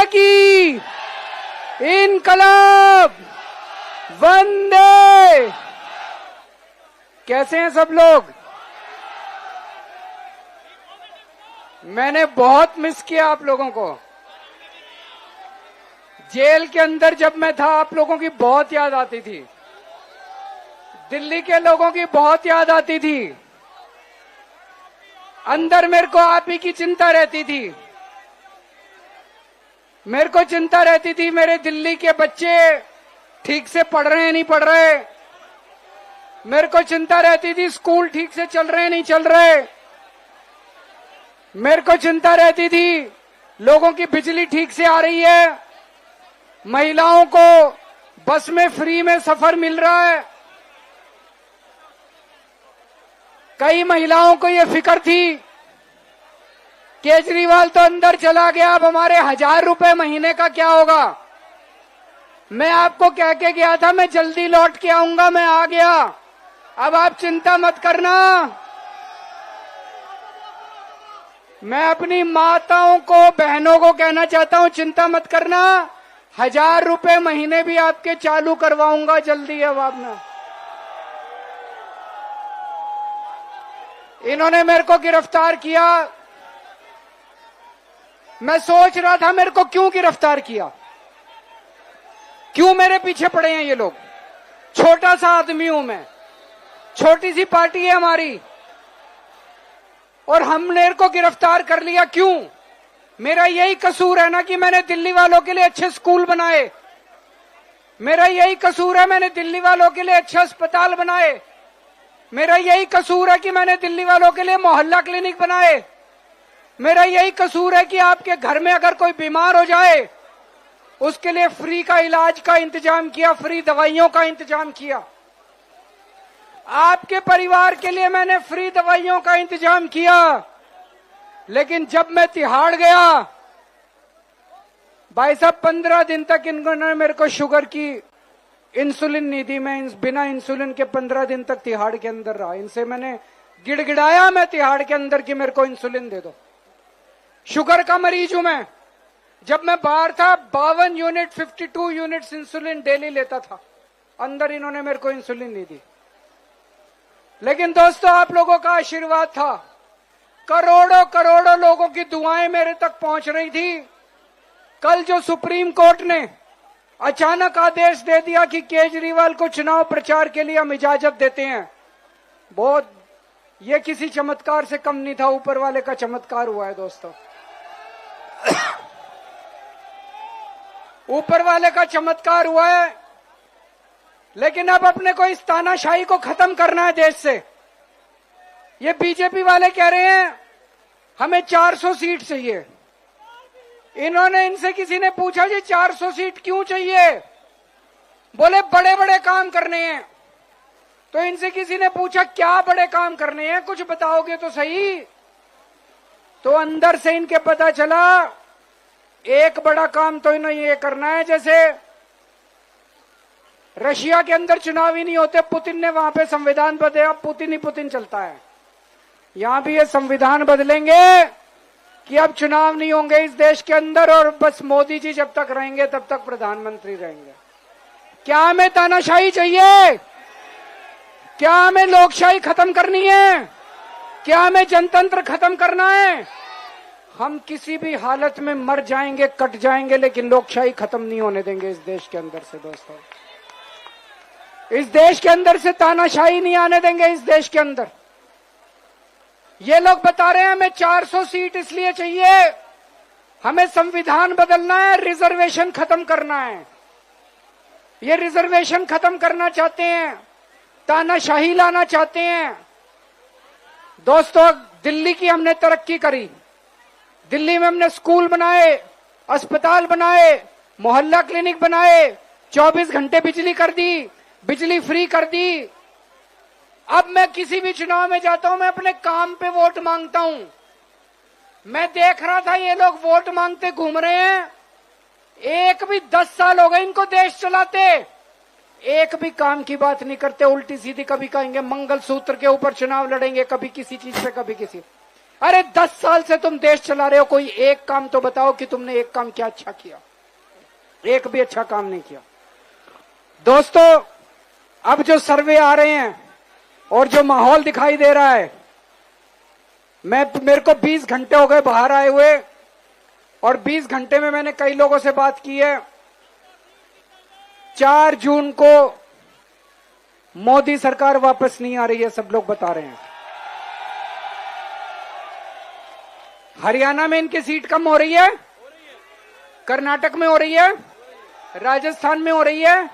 माता की, इनकलाब, वंदे। कैसे हैं सब लोग? मैंने बहुत मिस किया आप लोगों को। जेल के अंदर जब मैं था आप लोगों की बहुत याद आती थी, दिल्ली के लोगों की बहुत याद आती थी। अंदर मेरे को आप ही की चिंता रहती थी। मेरे को चिंता रहती थी मेरे दिल्ली के बच्चे ठीक से पढ़ रहे हैं नहीं पढ़ रहे। मेरे को चिंता रहती थी स्कूल ठीक से चल रहे हैं नहीं चल रहे। मेरे को चिंता रहती थी लोगों की बिजली ठीक से आ रही है, महिलाओं को बस में फ्री में सफर मिल रहा है। कई महिलाओं को ये फिक्र थी केजरीवाल तो अंदर चला गया, अब हमारे 1000 रुपए महीने का क्या होगा। मैं आपको कह के गया था मैं जल्दी लौट के आऊंगा, मैं आ गया। अब आप चिंता मत करना। मैं अपनी माताओं को, बहनों को कहना चाहता हूं चिंता मत करना, 1000 रुपए महीने भी आपके चालू करवाऊंगा जल्दी। अब आपने इन्होंने मेरे को गिरफ्तार किया। मैं सोच रहा था मेरे को क्यों गिरफ्तार किया, क्यों मेरे पीछे पड़े हैं ये लोग। छोटा सा आदमी हूं मैं, छोटी सी पार्टी है हमारी, और हमने इनको गिरफ्तार कर लिया क्यों? मेरा यही कसूर है ना कि मैंने दिल्ली वालों के लिए अच्छे स्कूल बनाए। मेरा यही कसूर है मैंने दिल्ली वालों के लिए अच्छे अस्पताल बनाए। मेरा यही कसूर है कि मैंने दिल्ली वालों के लिए मोहल्ला क्लिनिक बनाए। मेरा यही कसूर है कि आपके घर में अगर कोई बीमार हो जाए उसके लिए फ्री का इलाज का इंतजाम किया, फ्री दवाइयों का इंतजाम किया। आपके परिवार के लिए मैंने फ्री दवाइयों का इंतजाम किया। लेकिन जब मैं तिहाड़ गया, भाई साहब 15 दिन तक इन्होंने मेरे को शुगर की इंसुलिन नहीं दी। मैं बिना इंसुलिन के 15 दिन तक तिहाड़ के अंदर रहा। इनसे मैंने गिड़गिड़ाया मैं तिहाड़ के अंदर कि मेरे को इंसुलिन दे दो। शुगर का मरीज हूं मैं। जब मैं बाहर था 52 यूनिट 52 यूनिट्स इंसुलिन डेली लेता था। अंदर इन्होंने मेरे को इंसुलिन नहीं दी। लेकिन दोस्तों आप लोगों का आशीर्वाद था, करोड़ों करोड़ों लोगों की दुआएं मेरे तक पहुंच रही थी। कल जो सुप्रीम कोर्ट ने अचानक आदेश दे दिया कि केजरीवाल को चुनाव प्रचार के लिए हम इजाजत देते हैं, बहुत ये किसी चमत्कार से कम नहीं था, ऊपर वाले का चमत्कार हुआ है दोस्तों। ऊपर वाले का चमत्कार हुआ है। लेकिन अब अपने को इस तानाशाही को खत्म करना है देश से। ये बीजेपी वाले कह रहे हैं हमें 400 सीट चाहिए। इन्होंने इनसे किसी ने पूछा जी 400 सीट क्यों चाहिए? बोले बड़े बड़े काम करने हैं। तो इनसे किसी ने पूछा क्या बड़े काम करने हैं, कुछ बताओगे तो सही। तो अंदर से इनके पता चला एक बड़ा काम तो इन्हें ये करना है, जैसे रशिया के अंदर चुनाव ही नहीं होते, पुतिन ने वहां पे संविधान बदले, अब पुतिन ही पुतिन चलता है। यहां भी ये संविधान बदलेंगे कि अब चुनाव नहीं होंगे इस देश के अंदर, और बस मोदी जी जब तक रहेंगे तब तक प्रधानमंत्री रहेंगे। क्या हमें तानाशाही चाहिए? क्या हमें लोकशाही खत्म करनी है? क्या हमें जनतंत्र खत्म करना है? हम किसी भी हालत में मर जाएंगे, कट जाएंगे, लेकिन लोकशाही खत्म नहीं होने देंगे इस देश के अंदर से दोस्तों। इस देश के अंदर से तानाशाही नहीं आने देंगे इस देश के अंदर। ये लोग बता रहे हैं हमें 400 सीट इसलिए चाहिए, हमें संविधान बदलना है, रिजर्वेशन खत्म करना है। ये रिजर्वेशन खत्म करना चाहते हैं, तानाशाही लाना चाहते हैं। दोस्तों दिल्ली की हमने तरक्की करी, दिल्ली में हमने स्कूल बनाए, अस्पताल बनाए, मोहल्ला क्लिनिक बनाए, 24 घंटे बिजली कर दी, बिजली फ्री कर दी। अब मैं किसी भी चुनाव में जाता हूं, मैं अपने काम पे वोट मांगता हूं। मैं देख रहा था ये लोग वोट मांगते घूम रहे हैं, एक भी 10 साल हो गए इनको देश चलाते, एक भी काम की बात नहीं करते, उल्टी सीधी। कभी कहेंगे मंगलसूत्र के ऊपर चुनाव लड़ेंगे, कभी किसी चीज पे, कभी किसी। अरे 10 साल से तुम देश चला रहे हो, कोई एक काम तो बताओ कि तुमने एक काम क्या अच्छा किया। एक भी अच्छा काम नहीं किया। दोस्तों, अब जो सर्वे आ रहे हैं और जो माहौल दिखाई दे रहा है, मेरे को 20 घंटे हो गए बाहर आए हुए, और 20 घंटे में मैंने कई लोगों से बात की है। 4 जून को मोदी सरकार वापस नहीं आ रही है, सब लोग बता रहे हैं। हरियाणा में इनकी सीट कम हो रही है, कर्नाटक में हो रही है, राजस्थान में हो रही है,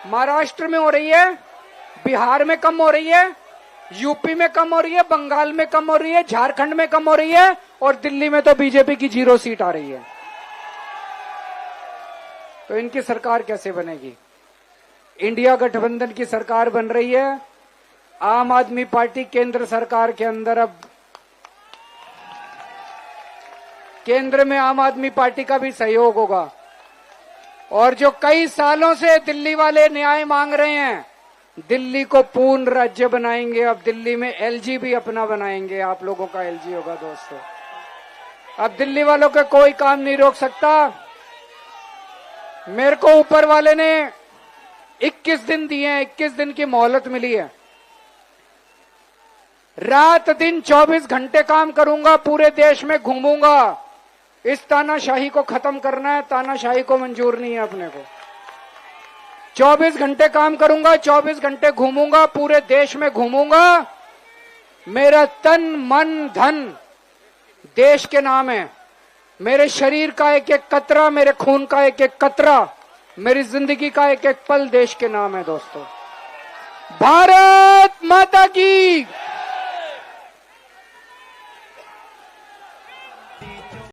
महाराष्ट्र में हो रही है, बिहार में कम हो रही है, यूपी में कम हो रही है, बंगाल में कम हो रही है, झारखंड में कम हो रही है, और दिल्ली में तो बीजेपी की 0 सीट आ रही है। तो इनकी सरकार कैसे बनेगी? इंडिया गठबंधन की सरकार बन रही है। आम आदमी पार्टी केंद्र सरकार के अंदर, अब केंद्र में आम आदमी पार्टी का भी सहयोग होगा। और जो कई सालों से दिल्ली वाले न्याय मांग रहे हैं, दिल्ली को पूर्ण राज्य बनाएंगे। अब दिल्ली में एलजी भी अपना बनाएंगे, आप लोगों का एलजी होगा दोस्तों। अब दिल्ली वालों का कोई काम नहीं रोक सकता। मेरे को ऊपर वाले ने 21 दिन दिए हैं, 21 दिन की मोहलत मिली है। रात दिन 24 घंटे काम करूंगा, पूरे देश में घूमूंगा। इस तानाशाही को खत्म करना है, तानाशाही को मंजूर नहीं है अपने को। 24 घंटे काम करूंगा, 24 घंटे घूमूंगा, पूरे देश में घूमूंगा। मेरा तन मन धन देश के नाम है। मेरे शरीर का एक एक कतरा, मेरे खून का एक एक कतरा, मेरी जिंदगी का एक एक पल देश के नाम है दोस्तों। भारत माता की